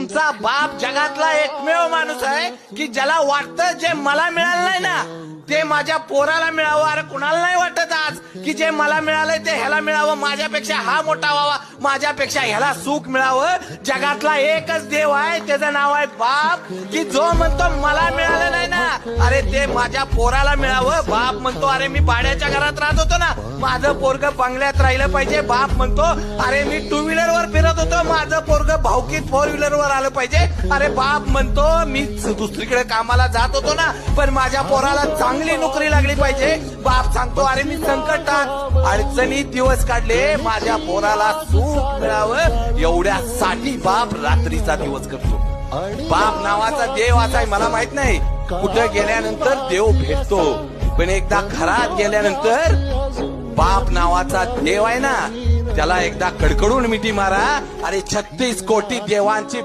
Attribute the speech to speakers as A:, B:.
A: तुमचा बाप जगातला एकमेव माणूस आहे की ज्याला वाटतं जे मला मिळालं नाही ना ते माझ्या पोराला मिळावं. अरे कुणाला नाही वाटत आज की जे मला मिळालंय ते ह्याला मिळावं, माझ्यापेक्षा हा मोठा व्हावा, माझ्यापेक्षा ह्याला सुख मिळावं. जगातला एकच देव आहे, त्याचं नाव आहे बाप, की जो म्हणतो मला मिळालं नाही ना अरे ते माझ्या पोराला मिळावं. बाप म्हणतो अरे मी भाड्याच्या घरात राहत होतो ना, माझं पोरग बंगल्यात राहिलं पाहिजे. बाप म्हणतो अरे मी टू व्हीलर वर फिरत होतो, माझं पोरग भावकीत फोर व्हीलर वर आलं पाहिजे. अरे बाप म्हणतो मी दुसरीकडे कामाला जात होतो ना पण माझ्या पोराला चांगली नोकरी लागली पाहिजे. बाप सांगतो अरे मी संकटात अडचणीत दिवस काढले, माझ्या पोराला सुख मिळावं एवढ्यासाठी बाप रात्रीचा दिवस करतो. बाप नावाचा देव असा आहे मला माहित नाही, कुठं गेल्यानंतर देव भेटतो पण एकदा घरात गेल्यानंतर बाप नावाचा देव आहे ना त्याला एकदा कडकडून मिठी मारा. अरे 36 कोटी देवांची